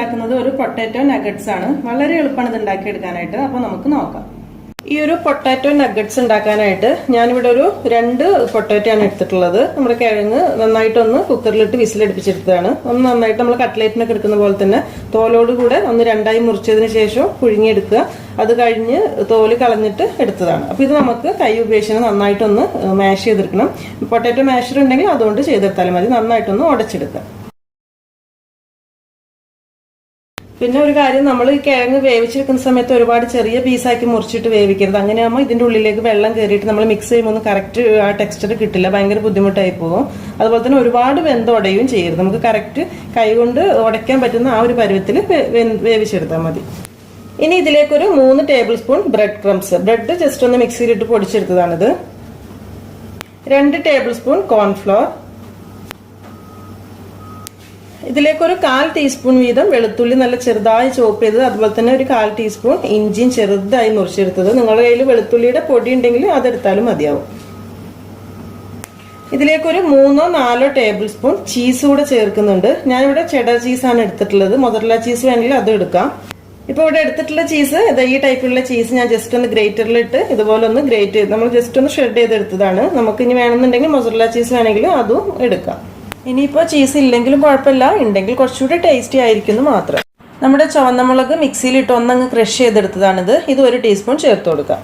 ഉണ്ടാക്കുന്നത് ഒരു potato nuggets ആണ്. വളരെ എളുപ്പമാണ് ഇത് ഉണ്ടാക്കിയെടുക്കാനായിട്ട്. അപ്പോൾ നമുക്ക് നോക്കാം. ഈ ഒരു പൊട്ടാറ്റോ നഗറ്റ്സ് ഉണ്ടാക്കാനായിട്ട് ഞാനിവിടെ ഒരു 2 പൊട്ടാറ്റോ ആണ് എടുത്തിട്ടുള്ളത്. നമ്മുടെ കിഴങ്ങ് നന്നായിട്ടൊന്ന് കുക്കറിലിട്ട് വിസിലടിപ്പിച്ചെടുത്തതാണ്. ഒന്ന് നന്നായിട്ട് നമ്മൾ കട്ട്ലേറ്റിനൊക്കെ എടുക്കുന്ന പോലെ തന്നെ തോലോട് കൂടെ ഒന്ന് 2ആയി മുറിച്ചതിന് ശേഷം പുഴുങ്ങിയെടുക്കുക. അത് കഴിഞ്ഞ് തോല് കളഞ്ഞിട്ട് എടുത്തതാണ്. അപ്പോൾ ഇത് നമുക്ക് കൈ ഉപയോഗിച്ച് നന്നായിട്ടൊന്ന് മാഷ് ചെയ്തെടുക്കണം. പൊട്ടാറ്റോ മാഷർ ഉണ്ടെങ്കിൽ അതുകൊണ്ട് ചെയ്തെടുത്താലും മതി. നന്നായിട്ടൊന്ന് ഉടച്ചെടുക്കുക. പിന്നെ ഒരു കാര്യം, നമ്മൾ ഈ കിഴങ്ങ് വേവിച്ചെടുക്കുന്ന സമയത്ത് ഒരുപാട് ചെറിയ പീസാക്കി മുറിച്ചിട്ട് വേവിക്കരുത്. അങ്ങനെയാകുമ്പോൾ ഇതിന്റെ ഉള്ളിലേക്ക് വെള്ളം കയറിയിട്ട് നമ്മൾ മിക്സ് ചെയ്യുമ്പോൾ ഒന്നും കറക്റ്റ് ആ ടെക്സ്ചർ കിട്ടില്ല, ഭയങ്കര ബുദ്ധിമുട്ടായി പോകും. അതുപോലെ തന്നെ ഒരുപാട് വെന്ത് ഉടയുകയും ചെയ്യരുത്. നമുക്ക് കറക്റ്റ് കൈകൊണ്ട് ഉടയ്ക്കാൻ പറ്റുന്ന ആ ഒരു പരുവത്തിൽ വേവിച്ചെടുത്താൽ മതി. ഇനി ഇതിലേക്കൊരു 3 table spoon bread crumbs, bread just ഒന്ന് മിക്സിയിലിട്ട് പൊടിച്ചെടുത്തതാണിത്. 2 ടേബിൾ സ്പൂൺ കോൺഫ്ലോർ, ഇതിലേക്കൊരു 1/4 ടീസ്പൂൺ വീതം വെളുത്തുള്ളി നല്ല ചെറുതായി ചോപ്പ് ചെയ്തത്, അതുപോലെ തന്നെ ഒരു 1/4 ടീസ്പൂൺ ഇഞ്ചിയും ചെറുതായി മുറിച്ചെടുത്തത്. നിങ്ങളുടെ കയ്യിൽ വെളുത്തുള്ളിയുടെ പൊടി ഉണ്ടെങ്കിൽ അതെടുത്താലും മതിയാവും. ഇതിലേക്കൊരു 3-4 ടേബിൾ സ്പൂൺ ചീസ് കൂടെ ചേർക്കുന്നുണ്ട്. ഞാനിവിടെ ചെഡർ ചീസാണ് എടുത്തിട്ടുള്ളത്. മൊസറല്ല ചീസ് വേണമെങ്കിൽ അതും എടുക്കാം. ഇപ്പൊ ഇവിടെ എടുത്തിട്ടുള്ള ചീസ് ഈ ടൈപ്പിലുള്ള ചീസ് ഞാൻ ജസ്റ്റ് ഒന്ന് ഗ്രേറ്ററിലിട്ട് ഇതുപോലെ ഒന്ന് ഗ്രേറ്റ് ചെയ്ത് നമ്മൾ ജസ്റ്റ് ഒന്ന് ഷ്രെഡ് ചെയ്തെടുത്തതാണ്. നമുക്ക് ഇനി വേണമെന്നുണ്ടെങ്കിൽ മൊസറല്ല ചീസ് വേണമെങ്കിൽ അതും എടുക്കാം. ഇനിയിപ്പോൾ ചീസ് ഇല്ലെങ്കിലും കുഴപ്പമില്ല, ഉണ്ടെങ്കിൽ കുറച്ചുകൂടി ടേസ്റ്റി ആയിരിക്കുന്നു മാത്രം. നമ്മുടെ ചുവന്ന മുളക് മിക്സിയിലിട്ട് ഒന്നങ്ങ് ക്രഷ് ചെയ്തെടുത്തതാണിത്. ഇത് 1 ടീസ്പൂൺ ചേർത്ത് കൊടുക്കാം.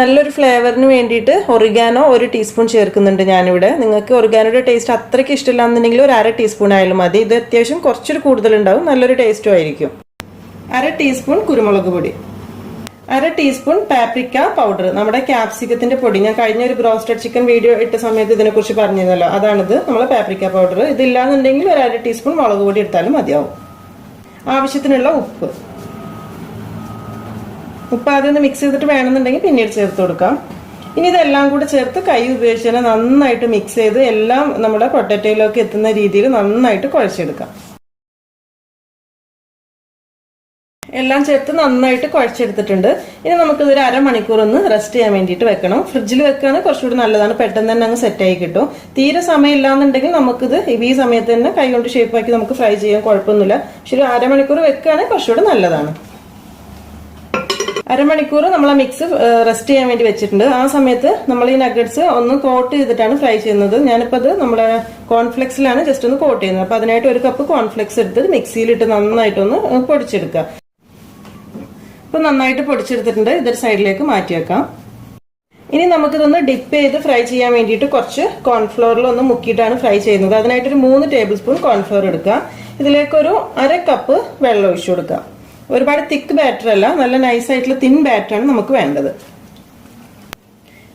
നല്ലൊരു ഫ്ലേവറിന് വേണ്ടിയിട്ട് ഒറിഗാനോ 1 ടീസ്പൂൺ ചേർക്കുന്നുണ്ട് ഞാനിവിടെ. നിങ്ങൾക്ക് ഒറിഗാനോയുടെ ടേസ്റ്റ് അത്രയ്ക്ക് ഇഷ്ടമില്ല എന്നുണ്ടെങ്കിൽ ഒരു 1/2 ടീസ്പൂൺ ആയാലും മതി. ഇത് അത്യാവശ്യം കുറച്ചൊരു കൂടുതലുണ്ടാവും, നല്ലൊരു ടേസ്റ്റും ആയിരിക്കും. 1/2 ടീസ്പൂൺ കുരുമുളക് പൊടി, 1/2 ടീസ്പൂൺ പാപ്രിക്ക പൗഡർ, നമ്മുടെ ക്യാപ്സിക്കത്തിന്റെ പൊടി. ഞാൻ കഴിഞ്ഞ ഒരു ബ്രോസ്റ്റഡ് ചിക്കൻ വീഡിയോ ഇട്ട സമയത്ത് ഇതിനെക്കുറിച്ച് പറഞ്ഞിരുന്നല്ലോ, അതാണിത്, നമ്മളെ പാപ്രിക്ക പൗഡർ. ഇതില്ലാന്നുണ്ടെങ്കിൽ ഒരു 1/2 ടീസ്പൂൺ മുളക് പൊടി എടുത്താലും മതിയാവും. ആവശ്യത്തിനുള്ള ഉപ്പ് ആദ്യം ഒന്ന് മിക്സ് ചെയ്തിട്ട് വേണമെന്നുണ്ടെങ്കിൽ പിന്നീട് ചേർത്ത് കൊടുക്കാം. ഇനി ഇതെല്ലാം കൂടെ ചേർത്ത് കൈ ഉപയോഗിച്ച് തന്നെ നന്നായിട്ട് മിക്സ് ചെയ്ത് എല്ലാം നമ്മുടെ പൊട്ടാറ്റോയിലേക്ക് എത്തുന്ന രീതിയിൽ നന്നായിട്ട് കുഴച്ചെടുക്കാം. എല്ലാം ചേർത്ത് നന്നായിട്ട് കുഴച്ചെടുത്തിട്ടുണ്ട്. ഇനി നമുക്കിതൊരു 1/2 മണിക്കൂർ ഒന്ന് റെസ്റ്റ് ചെയ്യാൻ വേണ്ടിയിട്ട് വെക്കണം. ഫ്രിഡ്ജിൽ വെക്കുകയാണെങ്കിൽ കുറച്ചുകൂടി നല്ലതാണ്, പെട്ടെന്ന് തന്നെ അങ്ങ് സെറ്റായി കിട്ടും. തീരെ സമയം ഇല്ലാന്നുണ്ടെങ്കിൽ നമുക്കിത് ഈ സമയത്ത് തന്നെ കൈ കൊണ്ട് ഷേപ്പാക്കി നമുക്ക് ഫ്രൈ ചെയ്യാൻ കുഴപ്പമൊന്നുമില്ല. പക്ഷെ ഒരു 1/2 മണിക്കൂർ വെക്കുകയാണെങ്കിൽ കുറച്ചുകൂടി നല്ലതാണ്. 1/2 മണിക്കൂർ നമ്മൾ ആ മിക്സ് റെസ്റ്റ് ചെയ്യാൻ വേണ്ടി വെച്ചിട്ടുണ്ട്. ആ സമയത്ത് നമ്മൾ ഈ നഗറ്റ്സ് ഒന്ന് കോട്ട് ചെയ്തിട്ടാണ് ഫ്രൈ ചെയ്യുന്നത്. ഞാനിപ്പോൾ അത് നമ്മുടെ കോൺഫ്ലെക്സിലാണ് ജസ്റ്റ് ഒന്ന് കോട്ട് ചെയ്യുന്നത്. അപ്പോൾ അതിനായിട്ട് 1 കപ്പ് കോൺഫ്ലെക്സ് എടുത്ത് മിക്സിയിലിട്ട് നന്നായിട്ടൊന്ന് പൊടിച്ചെടുക്കുക. ഇപ്പൊ നന്നായിട്ട് പൊടിച്ചെടുത്തിട്ടുണ്ട്. ഇതൊരു സൈഡിലേക്ക് മാറ്റി വെക്കാം. ഇനി നമുക്കിതൊന്ന് ഡിപ്പ് ചെയ്ത് ഫ്രൈ ചെയ്യാൻ വേണ്ടിയിട്ട് കുറച്ച് കോൺഫ്ലോറിൽ ഒന്ന് മുക്കിയിട്ടാണ് ഫ്രൈ ചെയ്യുന്നത്. അതിനായിട്ടൊരു 3 ടേബിൾ സ്പൂൺ കോൺഫ്ലോർ എടുക്കുക. ഇതിലേക്കൊരു 1/2 കപ്പ് വെള്ളം ഒഴിച്ചു കൊടുക്കുക. ഒരുപാട് തിക്ക് ബാറ്റർ അല്ല, നല്ല നൈസായിട്ടുള്ള തിൻ ബാറ്ററാണ് നമുക്ക് വേണ്ടത്.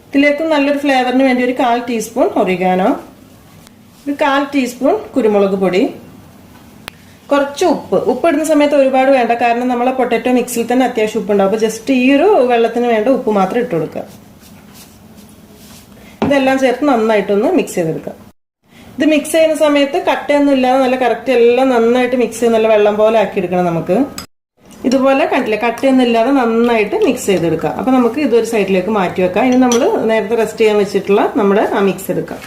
ഇതിലേക്ക് നല്ലൊരു ഫ്ലേവറിന് വേണ്ടി ഒരു 1/4 ടീസ്പൂൺ ഒറിഗാനോ, ഒരു 1/4 ടീസ്പൂൺ കുരുമുളക് പൊടി, കുറച്ച് ഉപ്പ് ഇടുന്ന സമയത്ത് ഒരുപാട് വേണ്ട, കാരണം നമ്മളെ പൊട്ടാറ്റോ മിക്സിൽ തന്നെ അത്യാവശ്യം ഉപ്പുണ്ടാവും. അപ്പോൾ ജസ്റ്റ് ഈ ഒരു വെള്ളത്തിന് വേണ്ട ഉപ്പ് മാത്രം ഇട്ട് കൊടുക്കുക. ഇതെല്ലാം ചേർത്ത് നന്നായിട്ടൊന്ന് മിക്സ് ചെയ്തെടുക്കുക. ഇത് മിക്സ് ചെയ്യുന്ന സമയത്ത് കട്ടയൊന്നും ഇല്ലാതെ നല്ല കറക്റ്റ് എല്ലാം നന്നായിട്ട് മിക്സ് ചെയ്ത് നല്ല വെള്ളം പോലെ ആക്കി എടുക്കണം. നമുക്ക് ഇതുപോലെ കണ്ടില്ല, കട്ടയൊന്നും ഇല്ലാതെ നന്നായിട്ട് മിക്സ് ചെയ്തെടുക്കാം. അപ്പൊ നമുക്ക് ഇതൊരു സൈഡിലേക്ക് മാറ്റി വെക്കാം. ഇനി നമ്മൾ നേരത്തെ റെസ്റ്റ് ചെയ്യാൻ വെച്ചിട്ടുള്ള നമ്മുടെ ആ മിക്സ് എടുക്കാം.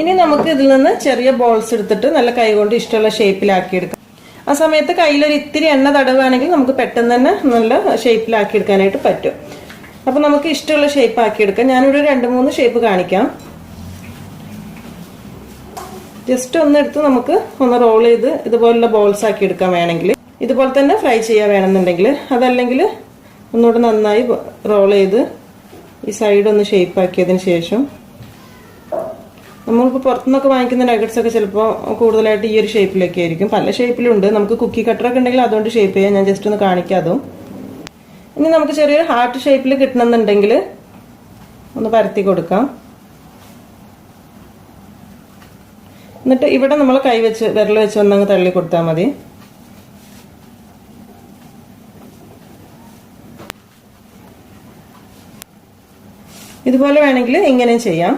ഇനി നമുക്ക് ഇതിൽ നിന്ന് ചെറിയ ബോൾസ് എടുത്തിട്ട് നല്ല കൈ കൊണ്ട് ഇഷ്ടമുള്ള ഷേപ്പിലാക്കി എടുക്കാം. ആ സമയത്ത് കയ്യിലൊരു ഇത്തിരി എണ്ണ തടവുകയാണെങ്കിൽ നമുക്ക് പെട്ടെന്ന് തന്നെ നല്ല ഷേപ്പിലാക്കി എടുക്കാനായിട്ട് പറ്റും. അപ്പൊ നമുക്ക് ഇഷ്ടമുള്ള ഷേപ്പ് ആക്കി എടുക്കാം. ഞാനിവിടെ 2-3 ഷേപ്പ് കാണിക്കാം. ജസ്റ്റ് ഒന്നെടുത്ത് നമുക്ക് ഒന്ന് റോൾ ചെയ്ത് ഇതുപോലുള്ള ബോൾസ് ആക്കി എടുക്കാൻ വേണമെങ്കിൽ, ഇതുപോലെ തന്നെ ഫ്രൈ ചെയ്യാൻ വേണമെന്നുണ്ടെങ്കിൽ, അതല്ലെങ്കിൽ ഒന്നുകൂടെ നന്നായി റോൾ ചെയ്ത് ഈ സൈഡ് ഒന്ന് ഷേപ്പ് ആക്കിയതിന് ശേഷം, നമ്മളിപ്പോൾ പുറത്തുനിന്നൊക്കെ വാങ്ങിക്കുന്ന നഗറ്റ്സ് ഒക്കെ ചിലപ്പോൾ കൂടുതലായിട്ട് ഈ ഒരു ഷേപ്പിലൊക്കെ ആയിരിക്കും. പല ഷേപ്പിലുണ്ട്. നമുക്ക് കുക്കി കട്ടറൊക്കെ ഉണ്ടെങ്കിൽ അതുകൊണ്ട് ഷേപ്പ് ചെയ്യാം. ഞാൻ ജസ്റ്റ് ഒന്ന് കാണിക്കാം അതും. ഇനി നമുക്ക് ചെറിയൊരു ഹാർട്ട് ഷേപ്പിൽ കിട്ടണമെന്നുണ്ടെങ്കിൽ ഒന്ന് പരത്തി കൊടുക്കാം. എന്നിട്ട് ഇവിടെ നമ്മൾ കൈ വെച്ച് വിരൽ വെച്ച് ഒന്നങ്ങ് തള്ളി കൊടുത്താൽ മതി. ഇതുപോലെ വേണമെങ്കിൽ ഇങ്ങനെയും ചെയ്യാം.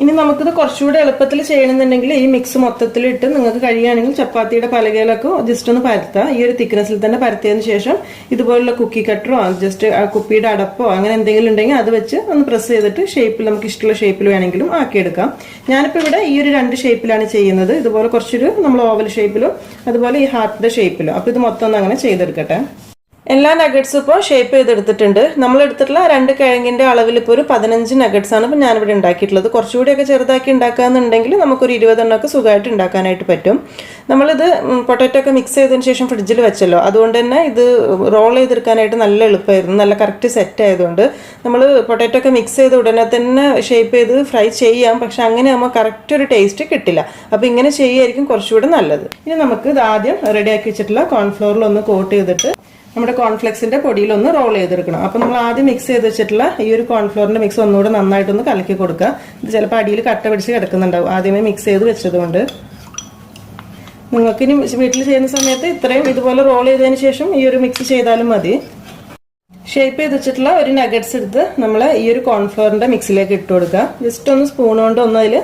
ഇനി നമുക്കിത് കുറച്ചുകൂടെ എളുപ്പത്തിൽ ചെയ്യണമെന്നുണ്ടെങ്കിൽ ഈ മിക്സ് മൊത്തത്തിലിട്ട് നിങ്ങൾക്ക് കഴിയുകയാണെങ്കിൽ ചപ്പാത്തിയുടെ പലകയിലൊക്കെ ജസ്റ്റ് ഒന്ന് പരത്താം. ഈ ഒരു തിക്നെസ്സിൽ തന്നെ പരത്തിയതിന് ശേഷം ഇതുപോലുള്ള കുക്കി കട്ടറോ ജസ്റ്റ് ആ കുപ്പിയുടെ അടപ്പോ അങ്ങനെ എന്തെങ്കിലും ഉണ്ടെങ്കിൽ അത് വെച്ച് ഒന്ന് പ്രസ് ചെയ്തിട്ട് ഷേപ്പിൽ നമുക്ക് ഇഷ്ടമുള്ള ഷേപ്പിൽ വേണമെങ്കിലും ആക്കിയെടുക്കാം. ഞാനിപ്പോൾ ഇവിടെ ഈ ഒരു 2 ഷേപ്പിലാണ് ചെയ്യുന്നത്. ഇതുപോലെ കുറച്ചൊരു നമ്മൾ ഓവൽ ഷേപ്പിലോ അതുപോലെ ഈ ഹാർട്ടിന്റെ ഷേപ്പിലോ. അപ്പൊ ഇത് മൊത്തം ഒന്ന് അങ്ങനെ ചെയ്തെടുക്കട്ടെ. എല്ലാ നഗറ്റ്സും ഇപ്പോൾ ഷേപ്പ് ചെയ്തെടുത്തിട്ടുണ്ട്. നമ്മൾ എടുത്തിട്ടുള്ള 2 കിഴങ്ങിന്റെ അളവിൽ ഇപ്പോൾ ഒരു 15 നഗറ്റ്സ് ആണ് ഇപ്പോൾ ഞാനിവിടെ ഉണ്ടാക്കിയിട്ടുള്ളത്. കുറച്ചുകൂടിയൊക്കെ ചെറുതാക്കി ഉണ്ടാക്കാന്നുണ്ടെങ്കിൽ നമുക്കൊരു 20 എണ്ണമൊക്കെ സുഖമായിട്ട് ഉണ്ടാക്കാനായിട്ട് പറ്റും. നമ്മളിത് പൊട്ടാറ്റോ ഒക്കെ മിക്സ് ചെയ്തതിന് ശേഷം ഫ്രിഡ്ജിൽ വെച്ചല്ലോ, അതുകൊണ്ട് തന്നെ ഇത് റോൾ ചെയ്തെടുക്കാനായിട്ട് നല്ല എളുപ്പമായിരുന്നു. നല്ല കറക്റ്റ് സെറ്റ് ആയതുകൊണ്ട് നമ്മൾ പൊട്ടാറ്റോ ഒക്കെ മിക്സ് ചെയ്ത് ഉടനെ തന്നെ ഷേപ്പ് ചെയ്ത് ഫ്രൈ ചെയ്യാം. പക്ഷെ അങ്ങനെ ആകുമ്പോൾ കറക്റ്റ് ഒരു ടേസ്റ്റ് കിട്ടില്ല. അപ്പോൾ ഇങ്ങനെ ചെയ്യായിരിക്കും കുറച്ചുകൂടെ നല്ലത്. ഇനി നമുക്ക് ഇത് ആദ്യം റെഡിയാക്കി വെച്ചിട്ടുള്ള കോൺഫ്ലോറിൽ ഒന്ന് കോട്ട് ചെയ്തിട്ട് നമ്മുടെ കോൺഫ്ലെക്സിന്റെ പൊടിയിലൊന്ന് റോൾ ചെയ്തെടുക്കണം. അപ്പോൾ നമ്മൾ ആദ്യം മിക്സ് ചെയ്ത് വെച്ചിട്ടുള്ള ഈ ഒരു കോൺഫ്ലോറിന്റെ മിക്സ് ഒന്നുകൂടെ നന്നായിട്ടൊന്ന് കലക്കി കൊടുക്കുക. ഇത് ചിലപ്പോൾ അടിയിൽ കട്ട പിടിച്ച് കിടക്കുന്നുണ്ടാവും ആദ്യമേ മിക്സ് ചെയ്ത് വെച്ചതുകൊണ്ട്. നിങ്ങൾക്ക് ഇനി വീട്ടിൽ ചെയ്യുന്ന സമയത്ത് ഇത്രയും ഇതുപോലെ റോൾ ചെയ്തതിന് ശേഷം ഈ ഒരു മിക്സ് ചെയ്താലും മതി. ഷേപ്പ് ചെയ്ത് വെച്ചിട്ടുള്ള ഒരു നഗറ്റ്സ് എടുത്ത് നമ്മൾ ഈ ഒരു കോൺഫ്ലോറിന്റെ മിക്സിലേക്ക് ഇട്ട് കൊടുക്കുക. ജസ്റ്റ് ഒന്ന് സ്പൂൺ കൊണ്ട് ഒന്ന് അതിൽ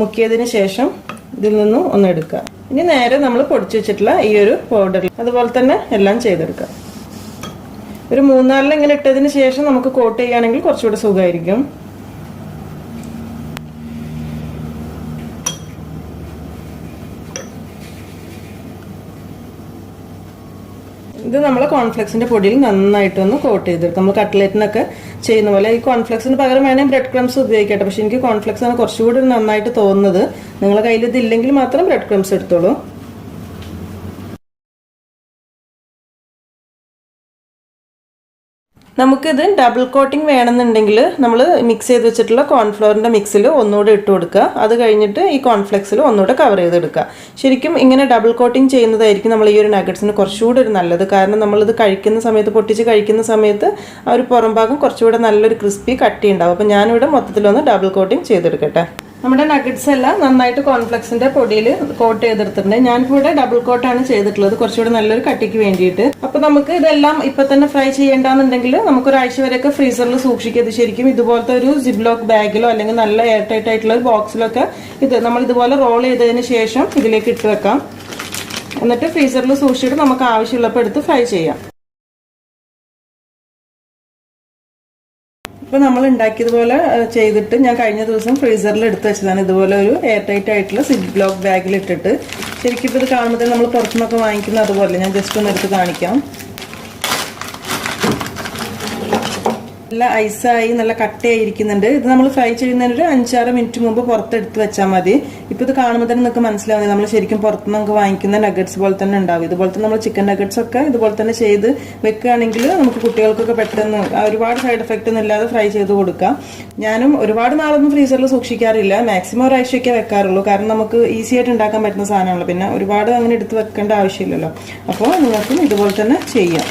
മുക്കിയതിന് ശേഷം ഇതിൽ നിന്നും ഒന്ന് എടുക്കുക. ഇനി നേരെ നമ്മൾ പൊടിച്ചു വെച്ചിട്ടുള്ള ഈ ഒരു പൗഡറിൽ അതുപോലെ തന്നെ എല്ലാം ചെയ്തെടുക്കുക. ഒരു 3-4 ഇങ്ങനെ ഇട്ടതിന് ശേഷം നമുക്ക് കോട്ട് ചെയ്യുകയാണെങ്കിൽ കുറച്ചുകൂടെ സുഖമായിരിക്കും. ഇത് നമ്മൾ കോൺഫ്ലെക്സിന്റെ പൊടിയിൽ നന്നായിട്ടൊന്ന് കോട്ട് ചെയ്തെടുക്കും. നമ്മൾ കട്ട്ലറ്റിനൊക്കെ ചെയ്യുന്ന പോലെ. ഈ കോൺഫ്ലെക്സിന് പകരം വേണമെങ്കിൽ ബ്രെഡ് ക്രംസ് ഉപയോഗിക്കട്ടെ. പക്ഷെ എനിക്ക് കോൺഫ്ലെക്സ് ആണ് കുറച്ചുകൂടി നന്നായിട്ട് തോന്നുന്നത്. നിങ്ങളുടെ കയ്യിൽ ഇതില്ലെങ്കിൽ മാത്രം ബ്രെഡ് ക്രംസ് എടുത്തോളൂ. നമുക്കിത് ഡബിൾ കോട്ടിംഗ് വേണമെന്നുണ്ടെങ്കിൽ നമ്മൾ മിക്സ് ചെയ്ത് വെച്ചിട്ടുള്ള കോൺഫ്ലോറിന്റെ മിക്സിൽ ഒന്നുകൂടെ ഇട്ട് കൊടുക്കുക. അത് കഴിഞ്ഞിട്ട് ഈ കോൺഫ്ലെക്സിൽ ഒന്നുകൂടെ കവർ ചെയ്തെടുക്കുക. ശരിക്കും ഇങ്ങനെ ഡബിൾ കോട്ടിംഗ് ചെയ്യുന്നതായിരിക്കും നമ്മൾ ഈ ഒരു നഗറ്റ്സിന് കുറച്ചുകൂടെ ഒരു നല്ലത്. കാരണം നമ്മളിത് കഴിക്കുന്ന സമയത്ത് പൊട്ടിച്ച് കഴിക്കുന്ന സമയത്ത് ആ ഒരു പുറം ഭാഗം കുറച്ചുകൂടെ നല്ലൊരു ക്രിസ്പി കട്ടി ഉണ്ടാവും. അപ്പോൾ ഞാനിവിടെ മൊത്തത്തിലൊന്ന് ഡബിൾ കോട്ടിംഗ് ചെയ്തെടുക്കട്ടെ. നമ്മുടെ നഗറ്റ്സ് എല്ലാം നന്നായിട്ട് കോൺഫ്ലെക്സിന്റെ പൊടിയിൽ കോട്ട് ചെയ്തെടുത്തിട്ടുണ്ട്. ഞാനിപ്പോൾ ഇവിടെ ഡബിൾ കോട്ടാണ് ചെയ്തിട്ടുള്ളത് കുറച്ചുകൂടെ നല്ലൊരു കട്ടിക്ക് വേണ്ടിയിട്ട്. അപ്പൊ നമുക്ക് ഇതെല്ലാം ഇപ്പൊ തന്നെ ഫ്രൈ ചെയ്യേണ്ടെന്നുണ്ടെങ്കിൽ നമുക്കൊരാഴ്ച വരെയൊക്കെ ഫ്രീസറിൽ സൂക്ഷിക്കരുത്. ശരിക്കും ഇതുപോലത്തെ ഒരു സിബ്ലോക്ക് ബാഗിലോ അല്ലെങ്കിൽ നല്ല എയർ ടൈറ്റ് ആയിട്ടുള്ള ഒരു ബോക്സിലൊക്കെ ഇത് നമ്മൾ ഇതുപോലെ റോൾ ചെയ്തതിന് ശേഷം ഇതിലേക്ക് ഇട്ട് വെക്കാം. എന്നിട്ട് ഫ്രീസറിൽ സൂക്ഷിച്ചിട്ട് നമുക്ക് ആവശ്യമുള്ളപ്പോൾ എടുത്ത് ഫ്രൈ ചെയ്യാം. ഇപ്പോൾ നമ്മൾ ഉണ്ടാക്കിയതുപോലെ ചെയ്തിട്ട് ഞാൻ കഴിഞ്ഞ ദിവസം ഫ്രീസറിൽ എടുത്ത് വെച്ചതാണ്. ഇതുപോലെ ഒരു എയർ ടൈറ്റ് ആയിട്ടുള്ള സിബ്ലോക്ക് ബാഗിൽ ഇട്ടിട്ട്. ശരിക്കും ഇപ്പോൾ ഇത് കാണുമ്പോൾ നമ്മൾ പുറത്തുനിന്നൊക്കെ വാങ്ങിക്കുന്ന അതുപോലെ ഞാൻ ജസ്റ്റ് ഒന്ന് എടുത്ത് കാണിക്കാം. നല്ല ഐസായി നല്ല കട്ടയായിരിക്കുന്നുണ്ട്. ഇത് നമ്മൾ ഫ്രൈ ചെയ്യുന്നതിന് ഒരു 5-6 മിനിറ്റ് മുമ്പ് പുറത്തെടുത്ത് വെച്ചാൽ മതി. ഇപ്പോൾ ഇത് കാണുമ്പോൾ തന്നെ നിങ്ങൾക്ക് മനസ്സിലാവുന്നത് നമ്മൾ ശരിക്കും പുറത്തുനിന്ന് നമുക്ക് വാങ്ങിക്കുന്ന നഗറ്റ്സ് പോലെ തന്നെ ഉണ്ടാവും. ഇതുപോലെ തന്നെ നമ്മൾ ചിക്കൻ നഗറ്റ്സ് ഒക്കെ ഇതുപോലെ തന്നെ ചെയ്ത് വെക്കുകയാണെങ്കിൽ നമുക്ക് കുട്ടികൾക്കൊക്കെ പെട്ടെന്ന് ഒരുപാട് സൈഡ് എഫക്റ്റ് ഒന്നും ഇല്ലാതെ ഫ്രൈ ചെയ്ത് കൊടുക്കാം. ഞാനും ഒരുപാട് നാളൊന്നും ഫ്രീസറിൽ സൂക്ഷിക്കാറില്ല. മാക്സിമം ഒരാഴ്ചയൊക്കെ വെക്കാറുള്ളൂ. കാരണം നമുക്ക് ഈസി ആയിട്ട് ഉണ്ടാക്കാൻ പറ്റുന്ന സാധനമാണല്ലോ. പിന്നെ ഒരുപാട് അങ്ങനെ എടുത്ത് വെക്കേണ്ട ആവശ്യമില്ലല്ലോ. അപ്പോൾ നിങ്ങൾക്കും ഇതുപോലെ തന്നെ ചെയ്യാം.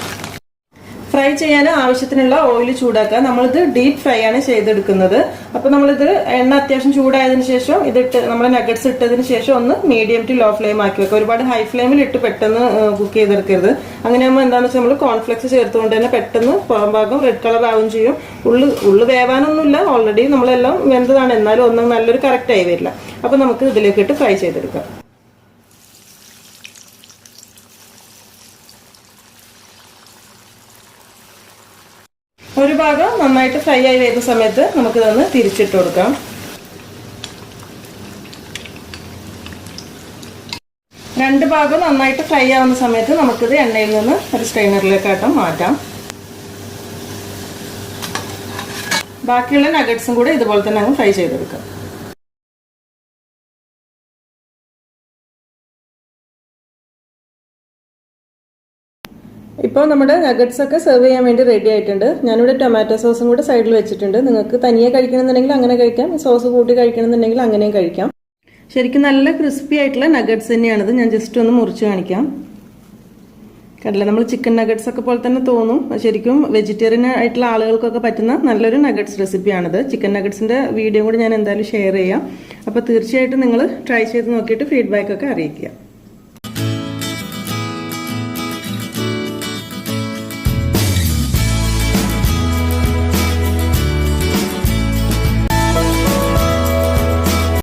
ഫ്രൈ ചെയ്യാൻ ആവശ്യത്തിനുള്ള ഓയിൽ ചൂടാക്കുക. നമ്മളിത് ഡീപ്പ് ഫ്രൈ ആണ് ചെയ്തെടുക്കുന്നത്. അപ്പോൾ നമ്മളിത് എണ്ണ അത്യാവശ്യം ചൂടായതിനു ശേഷം ഇതിട്ട് നമ്മൾ നഗറ്റ്സ് ഇട്ടതിന് ശേഷം ഒന്ന് മീഡിയം ടു ലോ ഫ്ലെയിം ആക്കി വെക്കുക. ഒരുപാട് ഹൈ ഫ്ലെയിമിൽ ഇട്ട് പെട്ടെന്ന് കുക്ക് ചെയ്തെടുക്കരുത്. അങ്ങനെയാകുമ്പോൾ എന്താണെന്ന് വെച്ചാൽ നമ്മൾ കോൺഫ്ലെക്സ് ചേർത്തുകൊണ്ട് തന്നെ പെട്ടെന്ന് പുറം ഭാഗം റെഡ് കളർ ആവുകയും ചെയ്യും. ഉള്ളു വേവാനൊന്നുമില്ല, ഓൾറെഡി നമ്മളെല്ലാം വെന്തതാണ്. എന്നാലും ഒന്നും നല്ലൊരു കറക്റ്റ് ആയി വരില്ല. അപ്പോൾ നമുക്ക് ഇതിലേക്ക് ഇട്ട് ഫ്രൈ ചെയ്തെടുക്കാം. ഒരു ഭാഗം നന്നായിട്ട് ഫ്രൈ ആയി വരുന്ന സമയത്ത് നമുക്കിതൊന്ന് തിരിച്ചിട്ട് കൊടുക്കാം. രണ്ട് ഭാഗം നന്നായിട്ട് ഫ്രൈ ആവുന്ന സമയത്ത് നമുക്കിത് എണ്ണയിൽ നിന്ന് ഒരു സ്ട്രെയിനറിലേക്കായിട്ടും മാറ്റാം. ബാക്കിയുള്ള നഗറ്റ്സും കൂടെ ഇതുപോലെ തന്നെ അങ്ങ് ഫ്രൈ ചെയ്തെടുക്കാം. ഇപ്പോൾ നമ്മുടെ നഗറ്റ്സ് ഒക്കെ സെർവ് ചെയ്യാൻ വേണ്ടി റെഡി ആയിട്ടുണ്ട്. ഞാനിവിടെ ടൊമാറ്റോ സോസും കൂടെ സൈഡിൽ വെച്ചിട്ടുണ്ട്. നിങ്ങൾക്ക് തനിയെ കഴിക്കണമെന്നുണ്ടെങ്കിൽ അങ്ങനെ കഴിക്കാം, സോസ് കൂട്ടി കഴിക്കണമെന്നുണ്ടെങ്കിൽ അങ്ങനെയും കഴിക്കാം. ശരിക്കും നല്ല ക്രിസ്പി ആയിട്ടുള്ള നഗറ്റ്സ് തന്നെയാണിത്. ഞാൻ ജസ്റ്റ് ഒന്ന് മുറിച്ച് കാണിക്കാം. കണ്ടില്ല, നമ്മൾ ചിക്കൻ നഗറ്റ്സ് ഒക്കെ പോലെ തന്നെ തോന്നും. ശരിക്കും വെജിറ്റേറിയൻ ആയിട്ടുള്ള ആളുകൾക്കൊക്കെ പറ്റുന്ന നല്ലൊരു നഗറ്റ്സ് റെസിപ്പിയാണിത്. ചിക്കൻ നഗറ്റ്സിന്റെ വീഡിയോ കൂടി ഞാൻ എന്തായാലും ഷെയർ ചെയ്യാം. അപ്പോൾ തീർച്ചയായിട്ടും നിങ്ങൾ ട്രൈ ചെയ്ത് നോക്കിയിട്ട് ഫീഡ്ബാക്ക് ഒക്കെ അറിയിക്കുക.